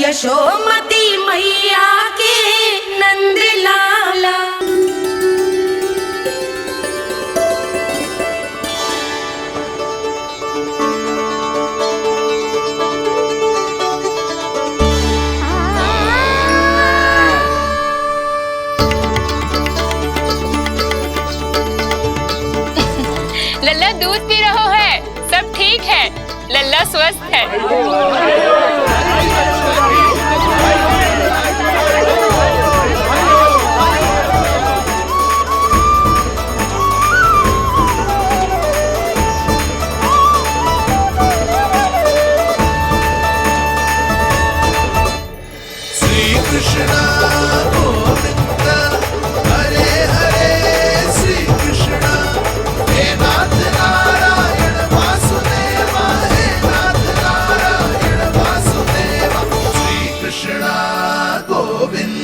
यशोमती मैया के नंद लाला। लल्ला दूध पी रहा है, सब ठीक है, लल्ला स्वस्थ है। श्री कृष्ण गोविंद हरे हरे, श्री कृष्ण हे नाथ नारायण वासुदेवा, हे नाथ नारायण वासुदेवा, श्री कृष्ण गोविंद।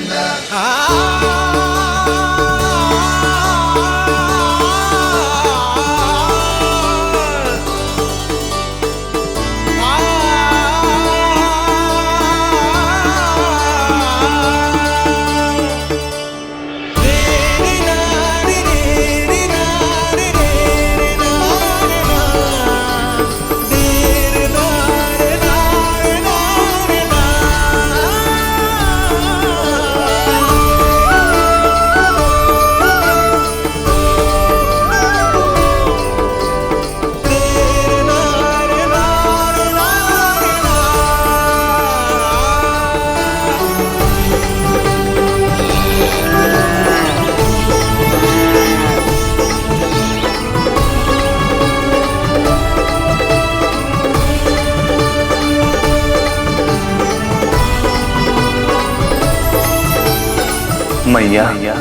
मैया,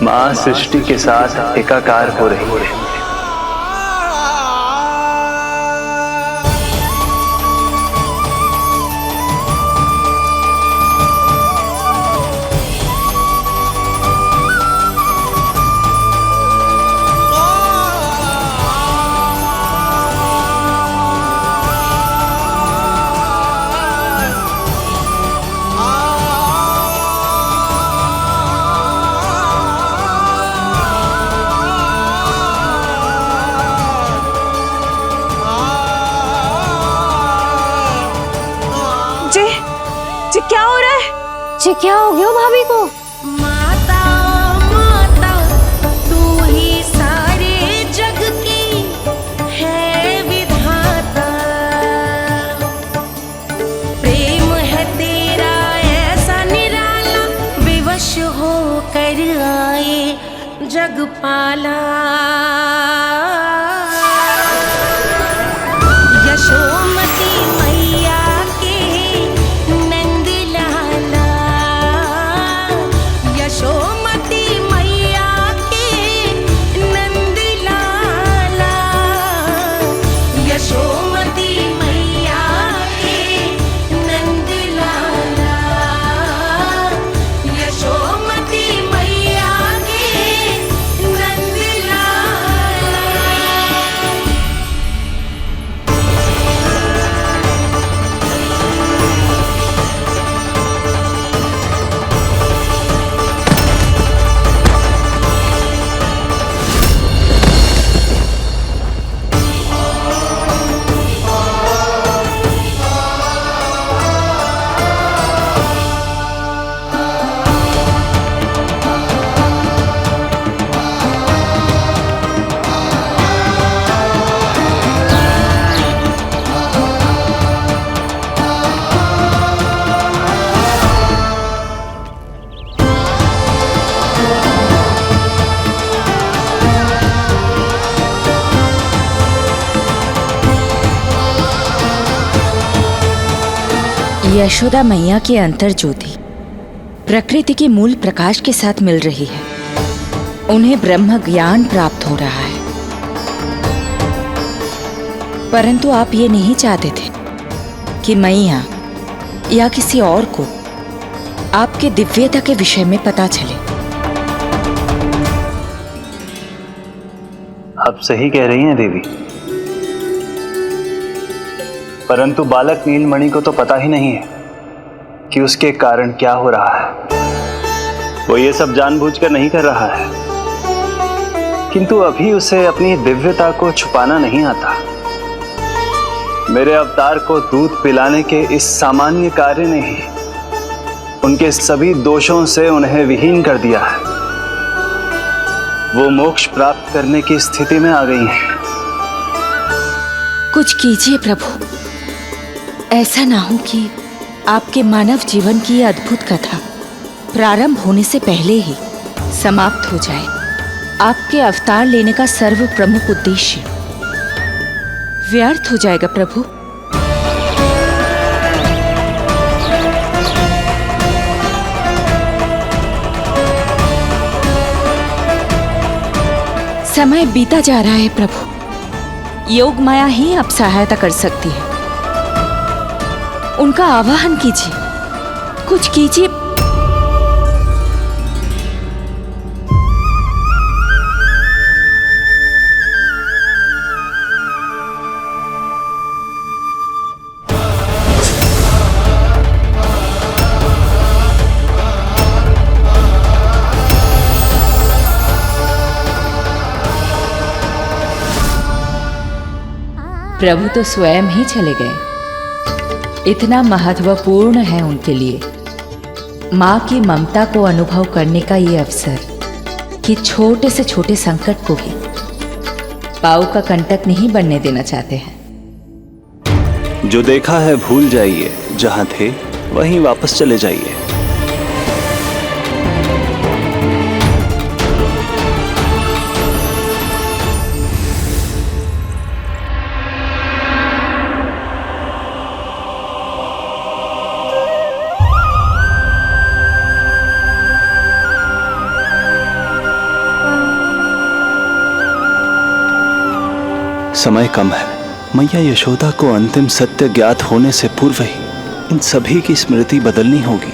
माँ सृष्टि के साथ एकाकार हो रही है। क्या हो रहा है? जी क्या हो गया भाभी को? माता माता तू ही सारे जग की है विधाता, प्रेम है तेरा ऐसा निराला, विवश हो कर आए जगपाला। यशोमती मैया के नंद लाला, यशोमती मैया के नंद लाला, यशोमती मैया के नंद लाला, यशोमती मैया के नंद लाला। यशोदा मैया की अंतर ज्योति प्रकृति के मूल प्रकाश के साथ मिल रही है। उन्हें ब्रह्म ज्ञान प्राप्त हो रहा है, परंतु आप ये नहीं चाहते थे कि मैया या किसी और को आपके दिव्यता के विषय में पता चले। आप सही कह रही हैं देवी। परंतु बालक नीलमणि को तो पता ही नहीं है कि उसके कारण क्या हो रहा है। वो ये सब जानबूझकर नहीं कर रहा है, किंतु अभी उसे अपनी दिव्यता को छुपाना नहीं आता। मेरे अवतार को दूध पिलाने के इस सामान्य कार्य ने ही उनके सभी दोषों से उन्हें विहीन कर दिया है। वो मोक्ष प्राप्त करने की स्थिति में आ गई हैं। कुछ कीजिए प्रभु, ऐसा ना हो कि आपके मानव जीवन की यह अद्भुत कथा प्रारंभ होने से पहले ही समाप्त हो जाए। आपके अवतार लेने का सर्व प्रमुख उद्देश्य व्यर्थ हो जाएगा प्रभु। समय बीता जा रहा है प्रभु, योग माया ही अब सहायता कर सकती है। उनका आवाहन कीजिए, कुछ कीजिए। प्रभु तो स्वयं ही चले गए। इतना महत्वपूर्ण है उनके लिए माँ की ममता को अनुभव करने का ये अवसर कि छोटे से छोटे संकट को भी पाँव का कंटक नहीं बनने देना चाहते हैं। जो देखा है भूल जाइए, जहां थे वहीं वापस चले जाइए। समय कम है। मैया यशोदा को अंतिम सत्य ज्ञात होने से पूर्व ही इन सभी की स्मृति बदलनी होगी।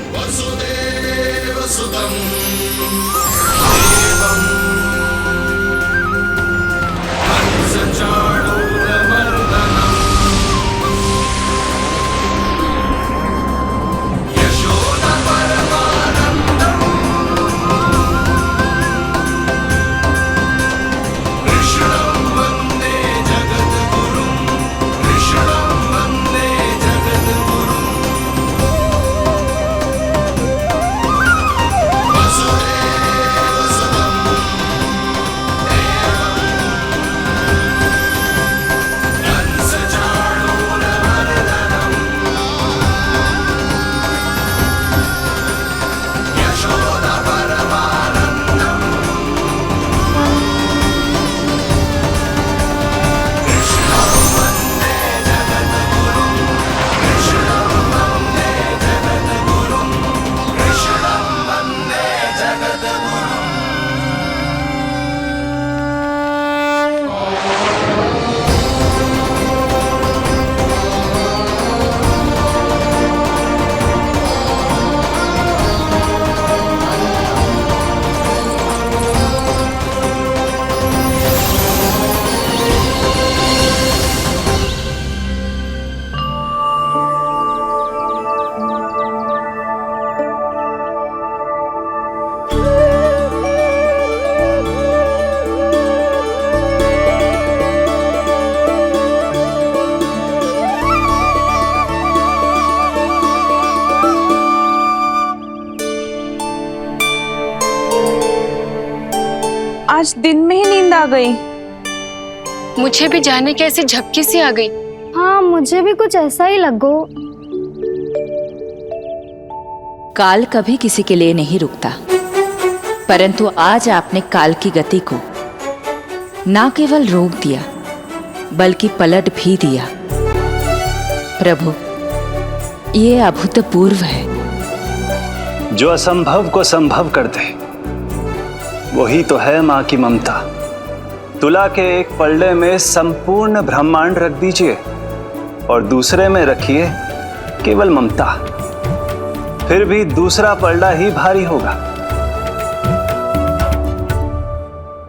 आज दिन में ही नींद आ गई। मुझे भी जाने की ऐसी झपकी सी आ गई। हाँ, मुझे भी कुछ ऐसा ही लगो। काल कभी किसी के लिए नहीं रुकता, परंतु आज आपने काल की गति को ना केवल रोक दिया बल्कि पलट भी दिया। प्रभु, ये अभूतपूर्व है। जो असंभव को संभव कर दे वही तो है माँ की ममता। तुला के एक पलड़े में संपूर्ण ब्रह्मांड रख दीजिए और दूसरे में रखिए केवल ममता, फिर भी दूसरा पलड़ा ही भारी होगा।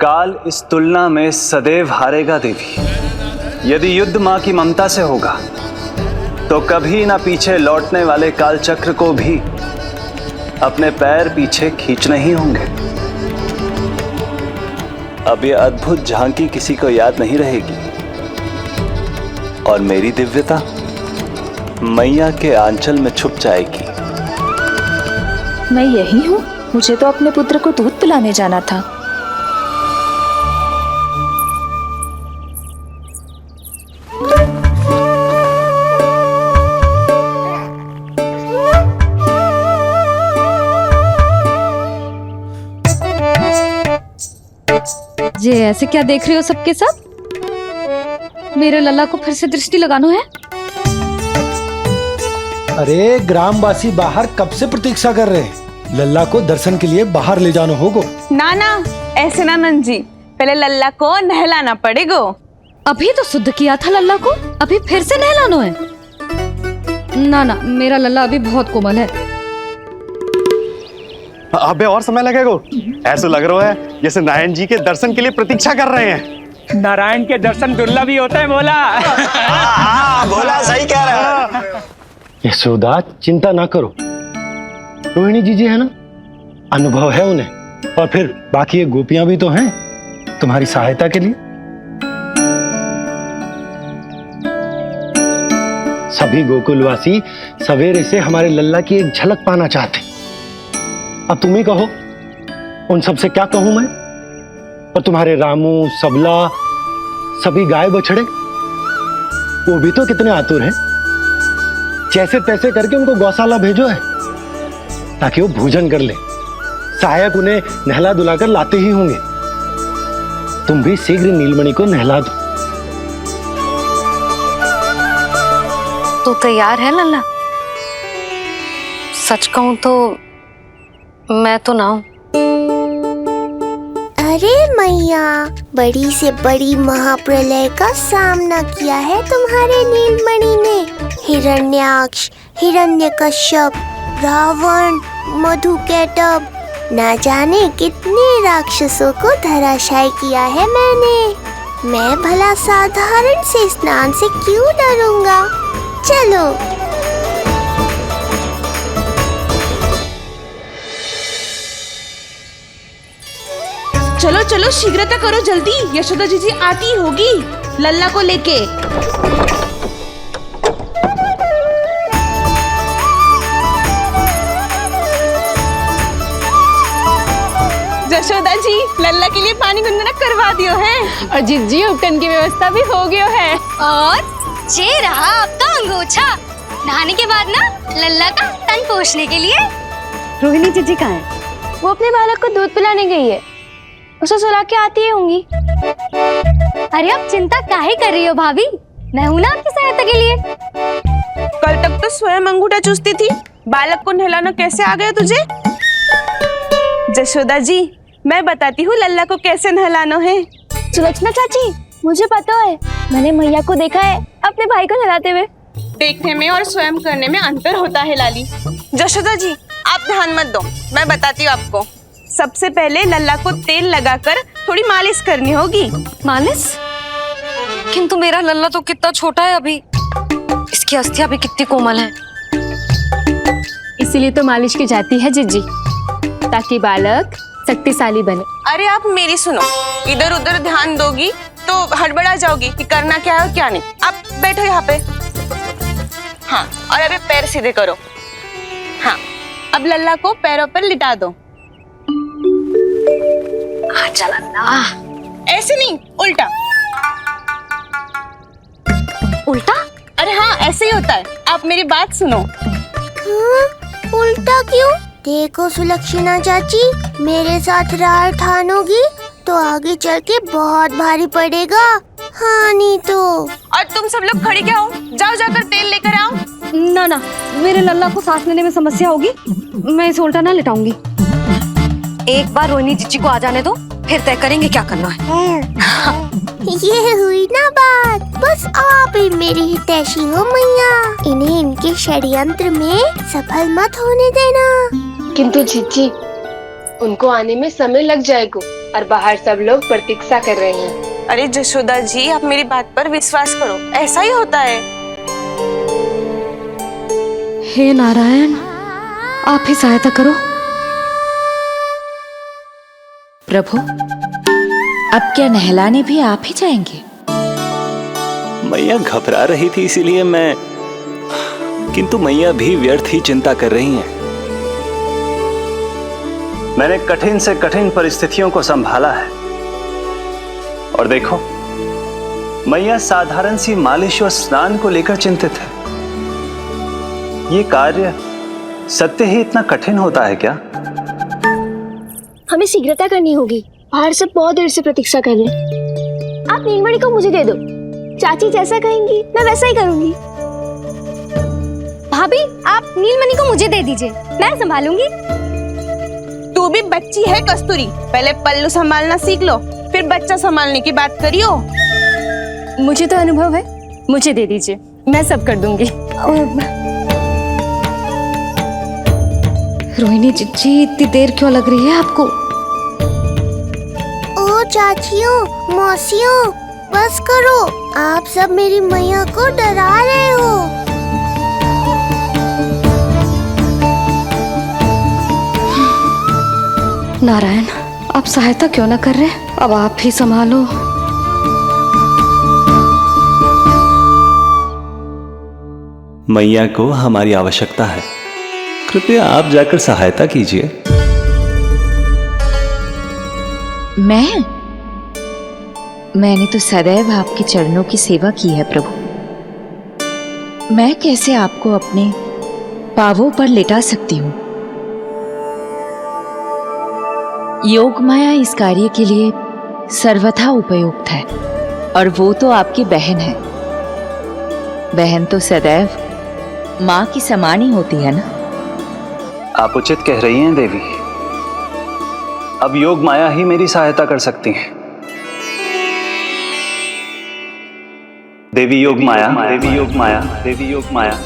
काल इस तुलना में सदैव हारेगा देवी। यदि युद्ध माँ की ममता से होगा तो कभी ना पीछे लौटने वाले कालचक्र को भी अपने पैर पीछे खींचने ही होंगे। अब ये अद्भुत झांकी किसी को याद नहीं रहेगी और मेरी दिव्यता मैया के आंचल में छुप जाएगी। मैं यही हूँ। मुझे तो अपने पुत्र को दूध पिलाने जाना था। ये ऐसे क्या देख रहे हो सबके सब? मेरे लल्ला को फिर से दृष्टि लगाना है? अरे ग्रामवासी बाहर कब से प्रतीक्षा कर रहे हैं। लल्ला को दर्शन के लिए बाहर ले जाना होगा। ना ना, ऐसे ना नंजी, पहले लल्ला को नहलाना पड़ेगा। अभी तो शुद्ध किया था लल्ला को, अभी फिर से नहलाना है? ना ना, मेरा लल्ला अभी बहुत कोमल है। अबे और समय लगेगा। ऐसा लग रहा है जैसे नारायण जी के दर्शन के लिए प्रतीक्षा कर रहे हैं। नारायण के दर्शन दुर्लभ ही होते हैं बोला। बोला सही कह रहा है। यशोदा चिंता ना करो, रोहिणी जी है ना, अनुभव है उन्हें, और फिर बाकी ये गोपियां भी तो हैं तुम्हारी सहायता के लिए। सभी गोकुलवासी सवेरे से हमारे लल्ला की एक झलक पाना चाहते। अब तुम ही कहो, उन सब से क्या कहूं मैं? और तुम्हारे रामू, सबला, सभी गाय बछड़े, वो भी तो कितने आतुर हैं। जैसे तैसे करके उनको गौशाला भेजो है ताकि वो भोजन कर ले। सहायक उन्हें नहला धुलाकर लाते ही होंगे। तुम भी शीघ्र नीलमणि को नहला दो। तो तैयार है लल्ला? सच कहूं तो मैं तो ना हूं। अरे मैया, बड़ी से बड़ी महाप्रलय का सामना किया है तुम्हारे नीलमणि ने। हिरण्याक्ष, हिरण्यकश्यप, रावण, मधुकैटभ, ना जाने कितने राक्षसों को धराशायी किया है मैंने। मैं भला साधारण से स्नान से क्यों डरूंगा? चलो। चलो चलो, शीघ्रता करो जल्दी, यशोदा जी आती होगी लल्ला को लेके। यशोदा जी, लल्ला के लिए पानी गुनगुना करवा दियो है, और जिज्जी उपटन की व्यवस्था भी हो गयो है। और ये रहा आपका अंगोछा, नहाने के बाद ना लल्ला का तन पोंछने के लिए। रोहिणी जीजी कहाँ है? वो अपने बालक को दूध पिलाने गई है, उसे सुला के आती ही होंगी। अरे आप चिंता काहे कर रही हो भाभी, मैं हूं ना आपकी सहायता के लिए। कल तक तो स्वयं अंगूठा चूसती थी, बालक को नहलाना कैसे आ गया तुझे? यशोदा जी, मैं बताती हूँ लल्ला को कैसे नहलाना है। सुलक्षणा चाची, मुझे पता है, मैंने मैया को देखा है अपने भाई को नहलाते हुए। देखने में और स्वयं करने में अंतर होता है लाली। यशोदा जी, आप ध्यान मत दो, मैं बताती हूँ आपको। सबसे पहले लल्ला को तेल लगाकर थोड़ी मालिश करनी होगी। मालिश? किंतु मेरा लल्ला तो कितना छोटा है अभी, इसकी अस्थियां भी कितनी कोमल हैं। इसीलिए तो मालिश की जाती है जिज्जी, ताकि बालक शक्तिशाली बने। अरे आप मेरी सुनो, इधर उधर ध्यान दोगी तो हड़बड़ा जाओगी कि करना क्या है और क्या नहीं। आप बैठो यहाँ पे। हाँ, और अभी पैर सीधे करो। हाँ, अब लल्ला को पैरों पर लिटा दो। ऐसे नहीं, उल्टा। उल्टा? अरे हाँ, ऐसे ही होता है। आप मेरी बात सुनो। हाँ, उल्टा क्यों? देखो सुलक्षणा चाची, मेरे साथ रार ठानोगी तो आगे चल के बहुत भारी पड़ेगा। हाँ नहीं तो। और तुम सब लोग खड़ी क्या हो? जाओ जाकर तेल लेकर आओ। ना ना, मेरे लल्ला को सांस लेने में समस्या होगी, मैं इसे उल्टा ना लिटाऊंगी। एक बार रोहिणी जीजी को आ जाने दो, फिर तय करेंगे क्या करना है। ये हुई ना बात, बस आप ही मेरी हितैषी हो मैया। इन्हें इनके षड्यंत्र में सफल मत होने देना। किंतु जीजी, उनको आने में समय लग जाएगा और बाहर सब लोग प्रतीक्षा कर रहे हैं। अरे यशोदा जी, आप मेरी बात पर विश्वास करो, ऐसा ही होता है। हे नारायण, आप ही सहायता करो। प्रभु, अब क्या नहलाने भी आप ही जाएंगे? मैया घबरा रही थी इसीलिए मैं, किंतु मैया भी व्यर्थ ही चिंता कर रही हैं। मैंने कठिन से कठिन परिस्थितियों को संभाला है और देखो, मैया साधारण सी मालिश और स्नान को लेकर चिंतित है। ये कार्य सत्य ही इतना कठिन होता है क्या? हमें शीघ्रता करनी होगी, बाहर सब बहुत देर से प्रतीक्षा कर रहे हैं। आप नीलमणि को मुझे दे दो, चाची जैसा कहेंगी मैं वैसा ही करूंगी। भाभी, आप नीलमणि को मुझे दे दीजिए, मैं संभालूंगी। तू भी बच्ची है कस्तूरी, पहले पल्लू संभालना सीख लो, फिर बच्चा संभालने की बात करियो। मुझे तो अनुभव है, मुझे दे दीजिए, मैं सब कर दूंगी। रोहिणी जीजी, इतनी देर क्यों लग रही है आपको? ओ चाचियों, मौसियों, बस करो, आप सब मेरी मैया को डरा रहे हो। नारायण, आप सहायता क्यों ना कर रहे? अब आप ही संभालो। मैया को हमारी आवश्यकता है, कृपया आप जाकर सहायता कीजिए। मैंने तो सदैव आपके चरणों की सेवा की है प्रभु। मैं कैसे आपको अपने पांवों पर लेटा सकती हूँ? योग माया इस कार्य के लिए सर्वथा उपयुक्त है, और वो तो आपकी बहन है। बहन तो सदैव माँ की समान ही होती है ना। आप उचित कह रही हैं देवी, अब योग माया ही मेरी सहायता कर सकती हैं। देवी योग माया, देवी योग माया, देवी योग माया।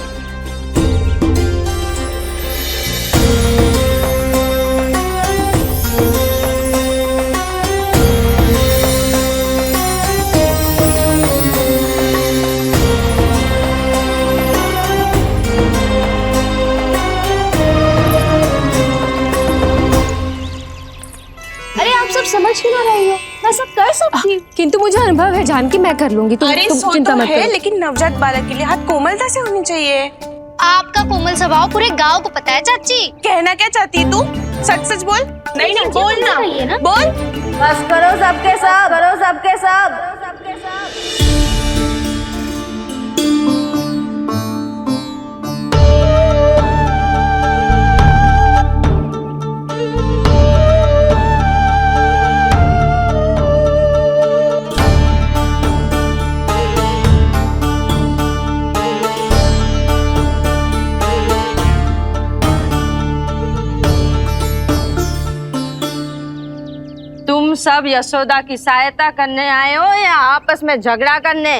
समझ क्यों ना रही हो? मैं सब कर सकती हूँ। किंतु मुझे अनुभव है जानकी, मैं कर लूंगी। तुम चिंता मत करो। लेकिन नवजात बालक के लिए हाथ कोमलता से होनी चाहिए। आपका कोमल स्वभाव पूरे गांव को पता है चाची। कहना क्या चाहती है तू? सच सच बोल। नहीं नहीं बोलना, बोल। बस करो सबके सब, करो सबके सब। तुम सब यशोदा की सहायता करने आए हो या आपस में झगड़ा करने?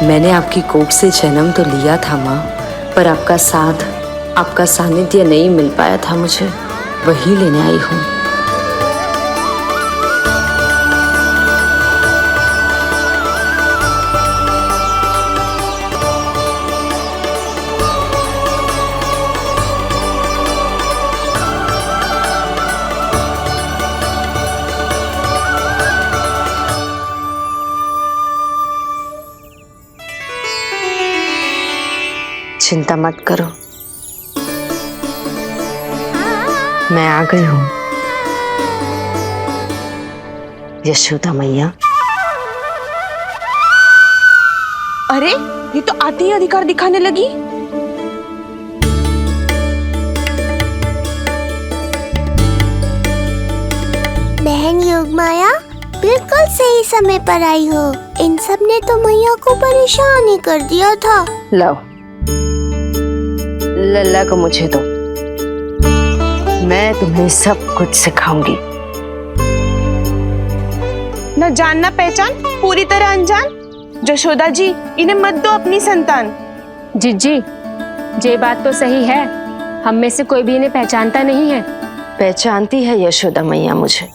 मैंने आपकी कोख से जन्म तो लिया था माँ, पर आपका साथ, आपका सानिध्य नहीं मिल पाया था मुझे, वही लेने आई हूँ। चिंता मत करो, मैं आ गई हूँ यशोदा मैया। अरे ये तो आते ही अधिकार दिखाने लगी। बहन योगमाया, बिल्कुल सही समय पर आई हो। इन सब ने तो मैया को परेशान ही कर दिया था। लाओ लल्ला को मुझे दो, मैं तुम्हें सब कुछ सिखाऊंगी। न जान न पहचान, पूरी तरह अनजान। जशोदा जी, इन्हें मत दो अपनी संतान। जीजी, ये बात तो सही है, हम में से कोई भी इन्हें पहचानता नहीं है। पहचानती है यशोदा मैया मुझे।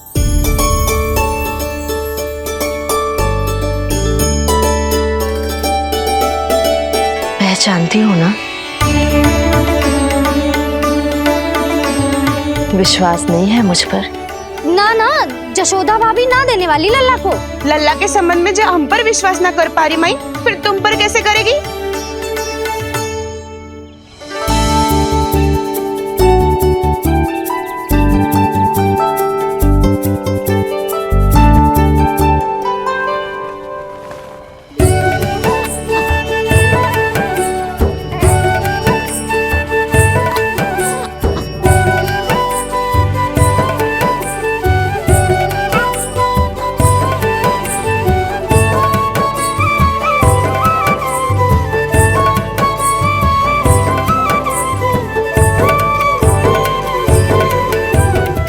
पहचानती हो ना? विश्वास नहीं है मुझ पर? ना ना, जशोदा भाभी ना देने वाली लल्ला को। लल्ला के संबंध में जो हम पर विश्वास न कर पा रही माई, फिर तुम पर कैसे करेगी?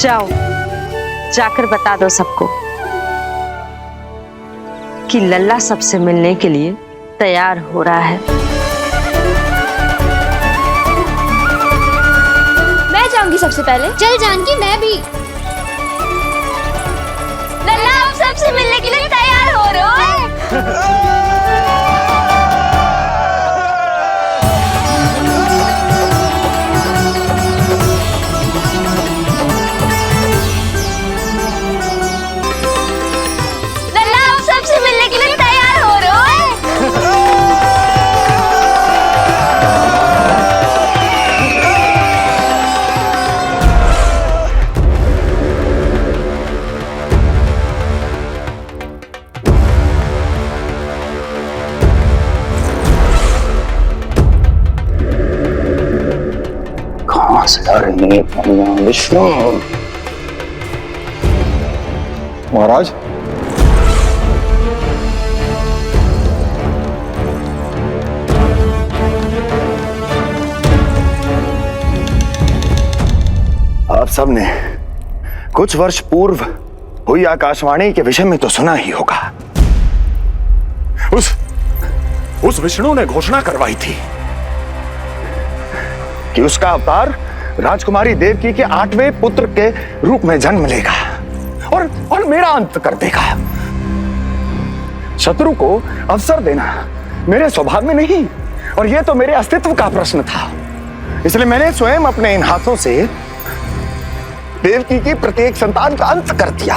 जाओ, जाकर बता दो सबको कि लल्ला सबसे मिलने के लिए तैयार हो रहा है। मैं जाऊंगी सबसे पहले। चल जानकी, मैं भी। लल्ला आप सबसे मिलने के लिए तैयार हो रहे हो? विष्णु महाराज, आप सबने कुछ वर्ष पूर्व हुई आकाशवाणी के विषय में तो सुना ही होगा। उस विष्णु ने घोषणा करवाई थी कि उसका अवतार राजकुमारी देवकी के 8वें पुत्र के रूप में जन्म लेगा और मेरा अंत कर देगा। शत्रु को अवसर देना मेरे स्वभाव में नहीं, और यह तो मेरे अस्तित्व का प्रश्न था। इसलिए मैंने स्वयं अपने इन हाथों से देवकी की प्रत्येक संतान का अंत कर दिया।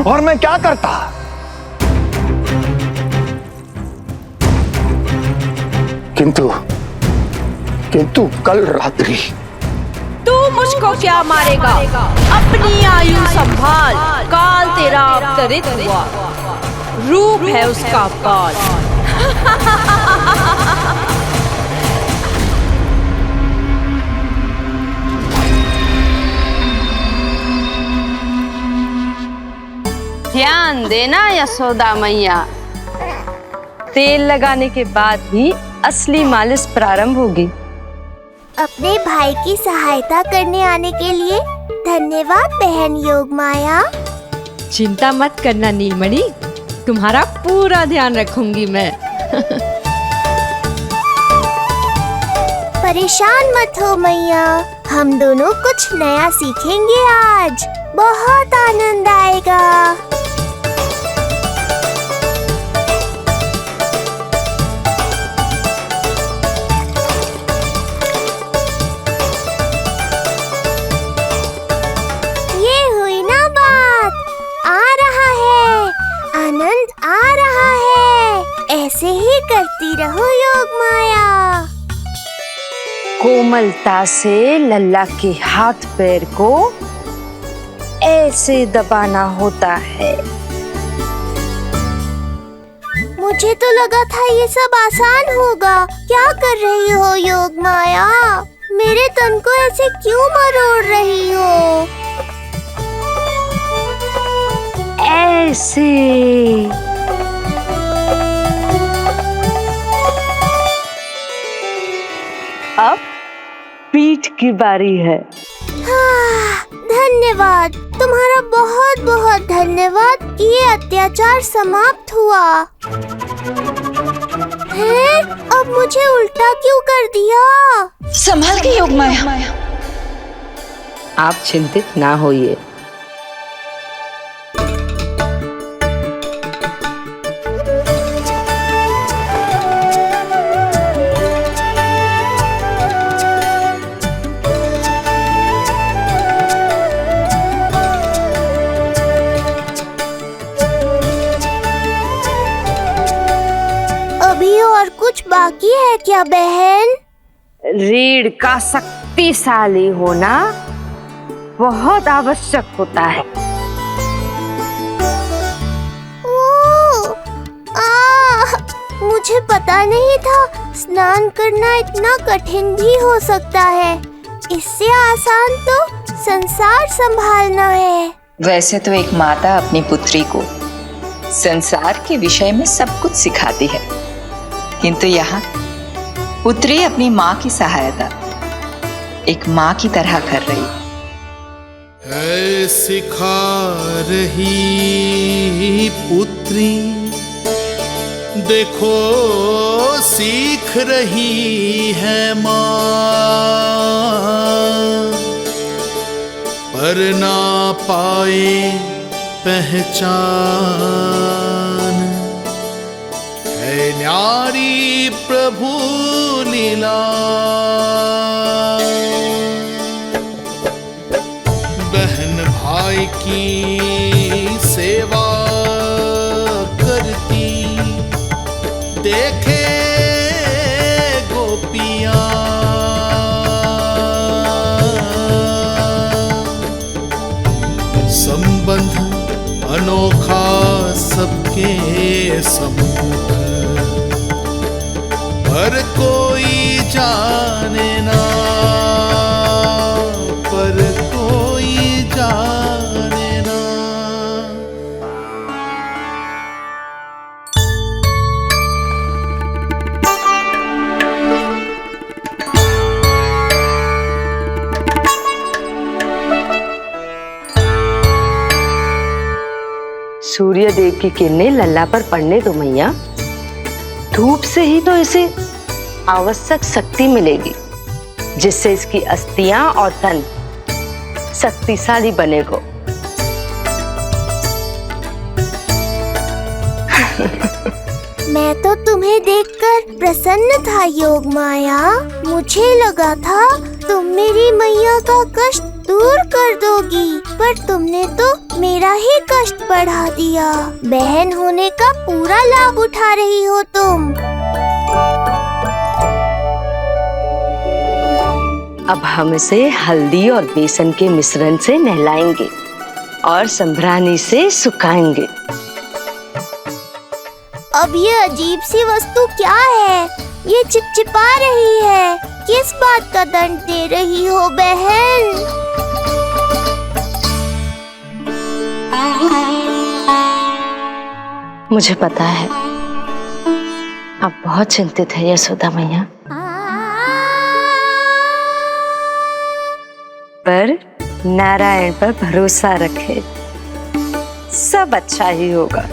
और मैं क्या करता? किंतु कल रात्रि तू मुझको क्या मारेगा? अपनी आयु संभाल, काल तेरा अवतरित हुआ, रूप है उसका काल। ध्यान देना यशोदा मैया, तेल लगाने के बाद ही असली मालिश प्रारंभ होगी। अपने भाई की सहायता करने आने के लिए धन्यवाद बहन योगमाया। चिंता मत करना नीलमणि, तुम्हारा पूरा ध्यान रखूंगी मैं। परेशान मत हो मैया, हम दोनों कुछ नया सीखेंगे आज। बहुत आनंद आएगा। ऐसे ही करती रहो योगमाया। कोमलता से लल्ला के हाथ पैर को ऐसे दबाना होता है। मुझे तो लगा था ये सब आसान होगा। क्या कर रही हो योगमाया? मेरे तन को ऐसे क्यों मरोड़ रही हो? ऐसे अब पीठ की बारी है। हाँ, धन्यवाद, तुम्हारा बहुत बहुत धन्यवाद। ये अत्याचार समाप्त हुआ है। अब मुझे उल्टा क्यों कर दिया? संभाल के योगमाया। आप चिंतित ना होइए। अभी और कुछ बाकी है क्या बहन? रीढ़ का शक्तिशाली होना बहुत आवश्यक होता है। मुझे पता नहीं था स्नान करना इतना कठिन भी हो सकता है। इससे आसान तो संसार संभालना है। वैसे तो एक माता अपनी पुत्री को संसार के विषय में सब कुछ सिखाती है, किंतु यहाँ पुत्री अपनी माँ की सहायता एक माँ की तरह कर रही है। सिखा रही पुत्री, देखो सीख रही है माँ, पर ना पाए पहचान, है न्यारी प्रभु लीला। बहन भाई की सेवा करती देखे गोपियां, संबंध अनोखा सबके सम्मुख, पर कोई जाने ना, पर कोई जाने ना। सूर्य देव की किरणें लल्ला पर पड़ने दो मैया। धूप से ही तो इसे आवश्यक शक्ति मिलेगी, जिससे इसकी अस्थियां और तन शक्तिशाली बनेगा। मैं तो तुम्हें देखकर प्रसन्न था योगमाया। मुझे लगा था तुम मेरी मैया का कष्ट दूर कर दोगी, पर तुमने तो मेरा ही कष्ट बढ़ा दिया। बहन होने का पूरा लाभ उठा रही हो तुम। अब हम इसे हल्दी और बेसन के मिश्रण से नहलाएंगे और संभरानी से सुखाएंगे। अब ये अजीब सी वस्तु क्या है? ये चिपचिपा रही है। किस बात का दंड दे रही हो बहन? मुझे पता है आप बहुत चिंतित है यशोदा मैया, पर नारायण पर भरोसा रखे, सब अच्छा ही होगा।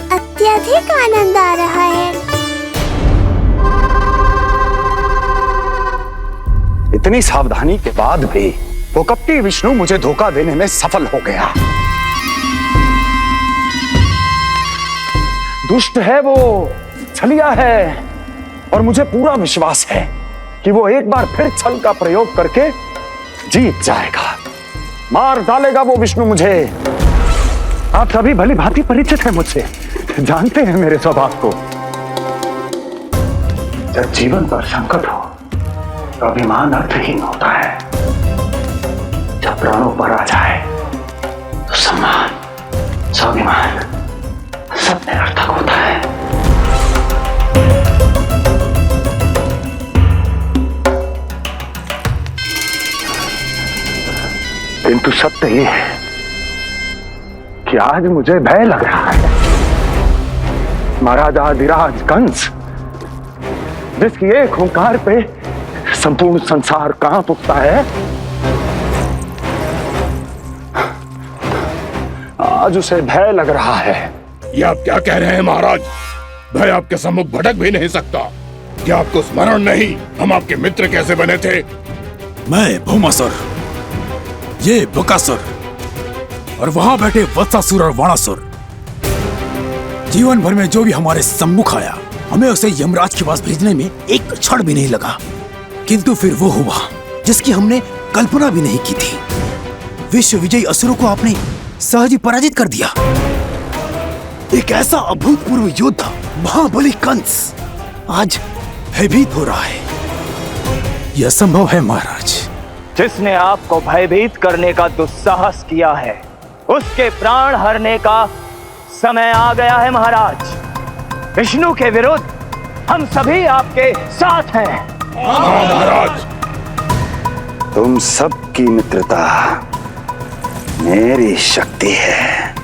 अत्यधिक आनंद आ रहा है। इतनी सावधानी के बाद भी वो कपटी विष्णु मुझे धोखा देने में सफल हो गया। दुष्ट है वो, छलिया है, और मुझे पूरा विश्वास है कि वो एक बार फिर छल का प्रयोग करके जीत जाएगा। मार डालेगा वो विष्णु मुझे। आप सभी भली भांति परिचित हैं मुझसे, जानते हैं मेरे स्वभाव को। जब जीवन पर संकट हो तो अभिमान अर्थहीन होता है, जब प्राणों पर आ जाए तो सम्मान, स्वाभिमान सब निरर्थक होता है। किंतु सत्य ये है कि आज मुझे भय लग रहा है। महाराजाधिराज कंस, जिसकी एक हुंकार पे संपूर्ण संसार कांप उठता है, आज उसे भय लग रहा है। ये आप क्या कह रहे हैं महाराज? भय आपके सम्मुख भटक भी नहीं सकता। क्या आपको स्मरण नहीं हम आपके मित्र कैसे बने थे? मैं भौमासुर, ये बकासुर और वहां बैठे वत्सासुर और वाणासुर। जीवन भर में जो भी हमारे सम्मुख आया, हमें उसे यमराज के पास भेजने में एक क्षण भी नहीं लगा। किंतु फिर वो हुआ जिसकी हमने कल्पना भी नहीं की थी। विश्व विजयी असुरों को आपने सहज ही पराजित कर दिया। एक ऐसा अभूतपूर्व योद्धा महाबली कंस आज भयभीत हो रहा है। यह संभव है महाराज। जिसने आपको भयभीत करने का दुस्साहस किया है, उसके प्राण हरने का समय आ गया है महाराज। विष्णु के विरुद्ध हम सभी आपके साथ हैं। महाराज, तुम सबकी मित्रता मेरी शक्ति है,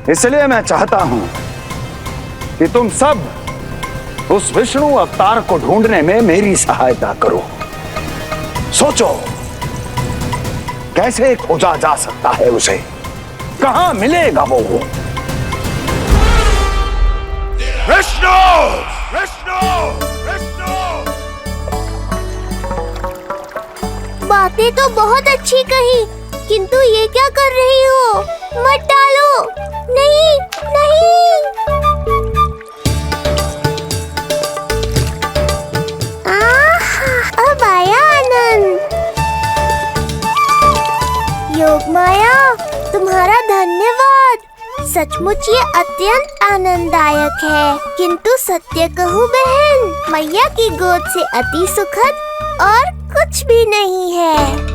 इसलिए मैं चाहता हूं कि तुम सब उस विष्णु अवतार को ढूंढने में मेरी सहायता करो। सोचो कैसे खोजा जा सकता है उसे, कहां मिलेगा वो? विष्णु! विष्णु! विष्णु! बातें तो बहुत अच्छी कही, किंतु ये क्या कर रही हो? मत डालो। नहीं नहीं। अब आया आनंद। योग माया, तुम्हारा धन्यवाद। सचमुच ये अत्यंत आनंददायक है। किंतु सत्य कहूँ बहन, मैया की गोद से अति सुखद और कुछ भी नहीं है।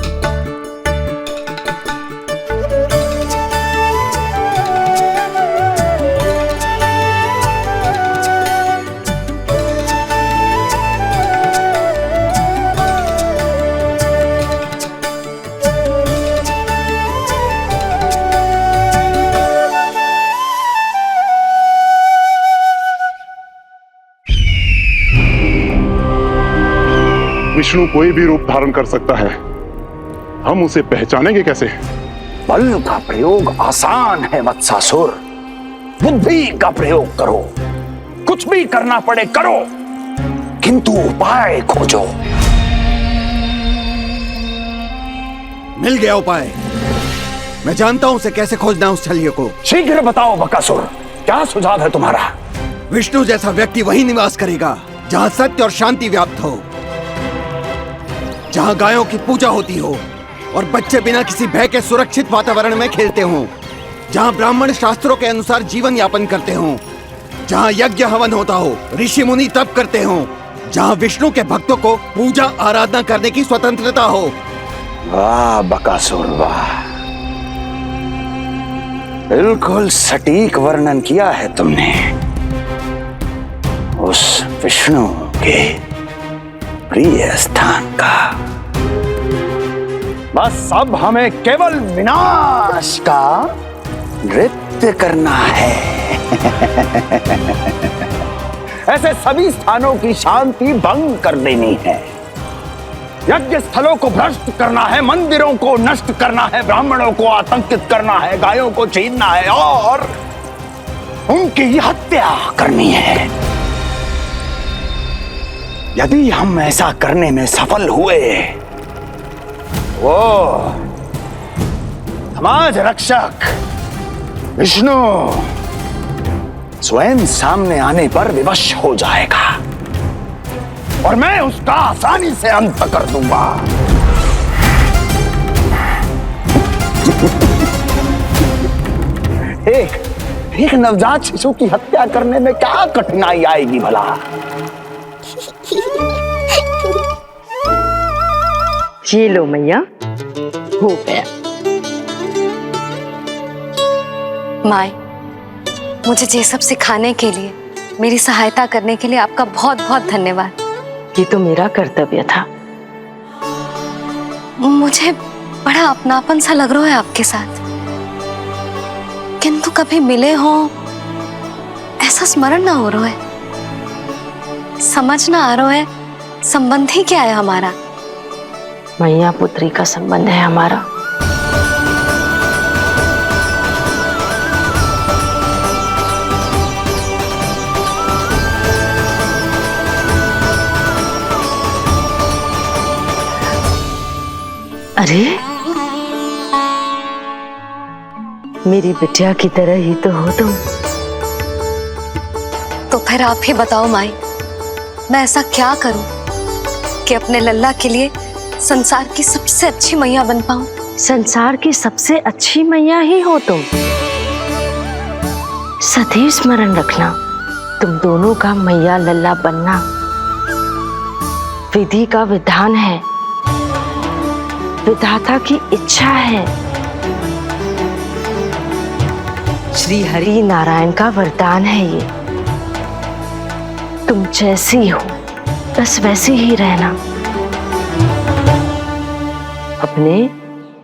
विष्णु कोई भी रूप धारण कर सकता है, हम उसे पहचानेंगे कैसे? बल का प्रयोग आसान है वत्सासुर, बुद्धि का प्रयोग करो। कुछ भी करना पड़े करो, किंतु उपाय खोजो। मिल गया उपाय। मैं जानता हूं उसे कैसे खोजना उस छलिए को। शीघ्र बताओ बकासुर, क्या सुझाव है तुम्हारा? विष्णु जैसा व्यक्ति वहीं निवास करेगा जहां सत्य और शांति व्याप्त हो, जहां गायों की पूजा होती हो और बच्चे बिना किसी भय के सुरक्षित वातावरण में खेलते हों, जहां ब्राह्मण शास्त्रों के अनुसार जीवन यापन करते हों, जहां यज्ञ हवन होता हो, ऋषि मुनि तप करते हों, जहां विष्णु के भक्तों को पूजा आराधना करने की स्वतंत्रता हो। वाह बकासुर वाह, बिल्कुल सटीक वर्णन किया है तुमने उस विष्णु के प्रिय स्थान का। बस अब हमें केवल विनाश का नृत्य करना है। ऐसे सभी स्थानों की शांति भंग कर देनी है, यज्ञ स्थलों को भ्रष्ट करना है, मंदिरों को नष्ट करना है, ब्राह्मणों को आतंकित करना है, गायों को छीनना है और उनकी हत्या करनी है। यदि हम ऐसा करने में सफल हुए, वो समाज रक्षक विष्णु स्वयं सामने आने पर विवश हो जाएगा और मैं उसका आसानी से अंत कर दूंगा। एक नवजात शिशु की हत्या करने में क्या कठिनाई आएगी भला? ये लो मैया, हो गया। माय, मुझे ये सब सिखाने के लिए, मेरी सहायता करने के लिए आपका बहुत बहुत धन्यवाद। ये तो मेरा कर्तव्य था। मुझे बड़ा अपनापन सा लग रहा है आपके साथ, किंतु कभी मिले हो ऐसा स्मरण ना हो रहा है। समझ ना आ रहा है संबंध ही क्या है हमारा। मैया पुत्री का संबंध है हमारा। अरे मेरी बिटिया की तरह ही तो हो तुम। तो फिर आप ही बताओ माई, मैं ऐसा क्या करूं कि अपने लल्ला के लिए संसार की सबसे अच्छी मैया बन पाऊं। संसार की सबसे अच्छी मैया ही हो तुम। सदैव स्मरण रखना, तुम दोनों का मैया लल्ला बनना विधि का विधान है, विधाता की इच्छा है, श्री हरि नारायण का वरदान है ये। तुम जैसी हो बस वैसी ही रहना, अपने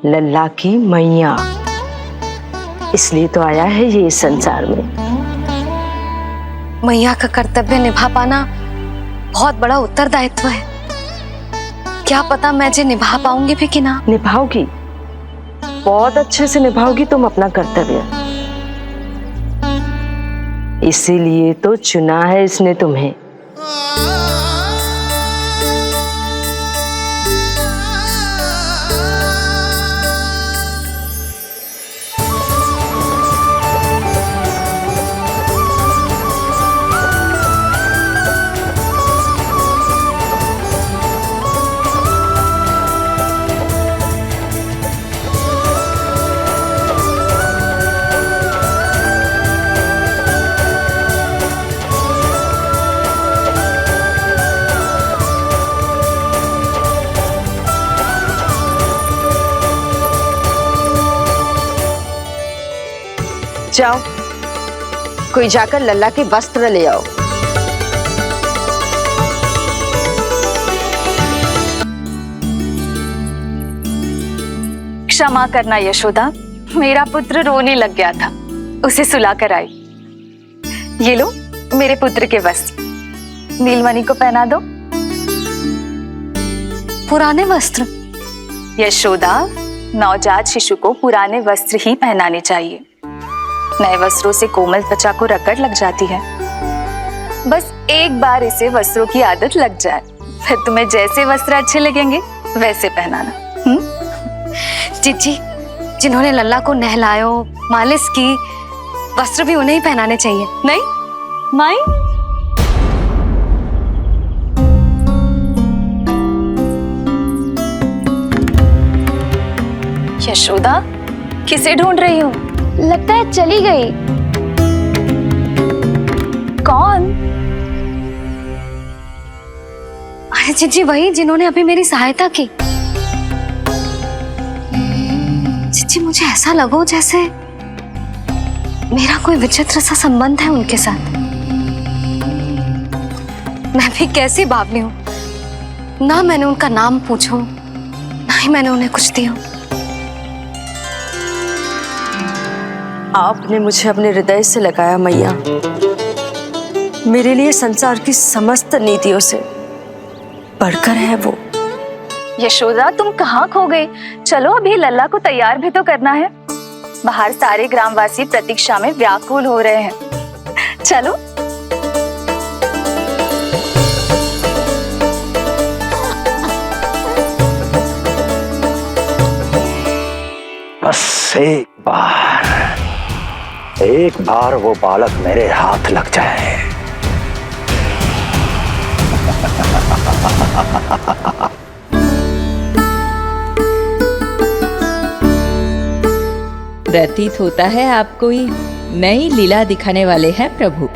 लल्ला की मैया। इसलिए तो आया है ये इस संसार में। मैया का कर्तव्य निभा पाना बहुत बड़ा उत्तरदायित्व है। क्या पता मैं जे निभा पाऊंगी भी कि ना। निभाओगी, बहुत अच्छे से निभाओगी तुम अपना कर्तव्य। इसीलिए तो चुना है इसने तुम्हें। जाओ, कोई जाकर लल्ला के वस्त्र ले आओ। क्षमा करना यशोदा, मेरा पुत्र रोने लग गया था, उसे सुला कर आई। ये लो मेरे पुत्र के वस्त्र, नीलमणि को पहना दो। पुराने वस्त्र? यशोदा, नवजात शिशु को पुराने वस्त्र ही पहनाने चाहिए। नए वस्त्रों से कोमल त्वचा को रगड़ लग जाती है। बस एक बार इसे वस्त्रों की आदत लग जाए, फिर तुम्हें जैसे वस्त्र अच्छे लगेंगे वैसे पहनाना। जीजी, जिन्होंने लल्ला को नहलायो मालिश की, वस्त्र भी उन्हें ही पहनाने चाहिए। नहीं माई? यशोदा, किसे ढूंढ रही हो? लगता है चली गई। कौन? अरे जीजी, वही जिन्होंने अभी मेरी सहायता की। जीजी, मुझे ऐसा लगो जैसे मेरा कोई विचित्र सा संबंध है उनके साथ। मैं भी कैसी बावली हूं, ना मैंने उनका नाम पूछो, ना ही मैंने उन्हें कुछ दिया। आपने मुझे अपने हृदय से लगाया मैया। मेरे लिए संसार की समस्त नीतियों से बढ़कर है वो। यशोदा, तुम कहाँ खो गई? चलो अभी लल्ला को तैयार भी तो करना है। बाहर सारे ग्रामवासी प्रतीक्षा में व्याकुल हो रहे हैं। चलो। बस एक बार वो बालक मेरे हाथ लग जाए। प्रतीत होता है आप कोई नई लीला दिखाने वाले हैं प्रभु।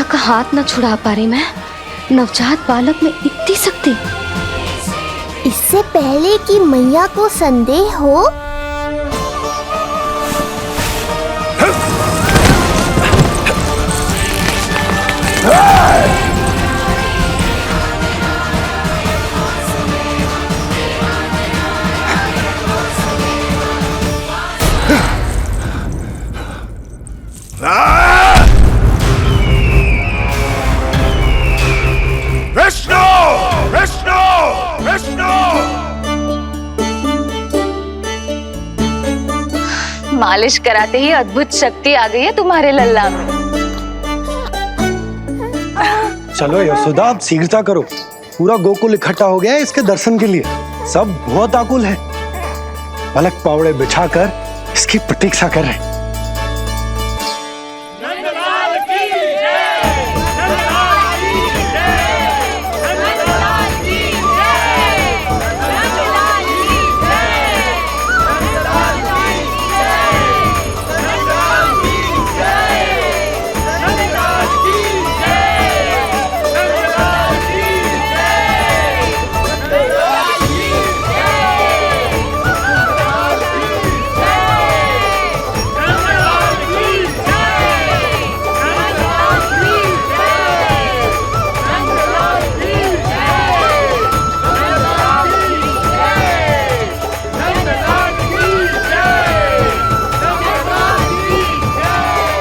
का हाथ न छुड़ा पा रही मैं। नवजात बालक में इतनी शक्ति। इससे पहले कि मैया को संदेह हो, विष्णु विष्णु विष्णु। मालिश कराते ही अद्भुत शक्ति आ गई है तुम्हारे लल्ला में। चलो यशोदा, आप शीघ्रता करो। पूरा गोकुल इकट्ठा हो गया है इसके दर्शन के लिए। सब बहुत आकुल है। पलक पावड़े बिछाकर इसकी प्रतीक्षा कर रहे हैं।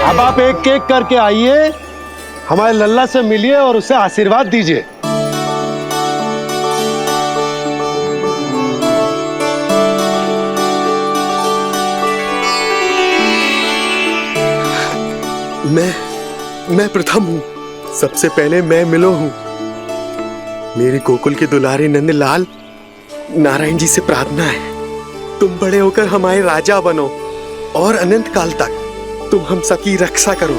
अब आप एक एक करके आइए, हमारे लल्ला से मिलिए और उसे आशीर्वाद दीजिए। मैं प्रथम हूँ। सबसे पहले मैं मिलो हूँ। मेरी गोकुल के दुलारे नंदलाल, नारायण जी से प्रार्थना है, तुम बड़े होकर हमारे राजा बनो और अनंत काल तक तुम हम सबकी रक्षा करो।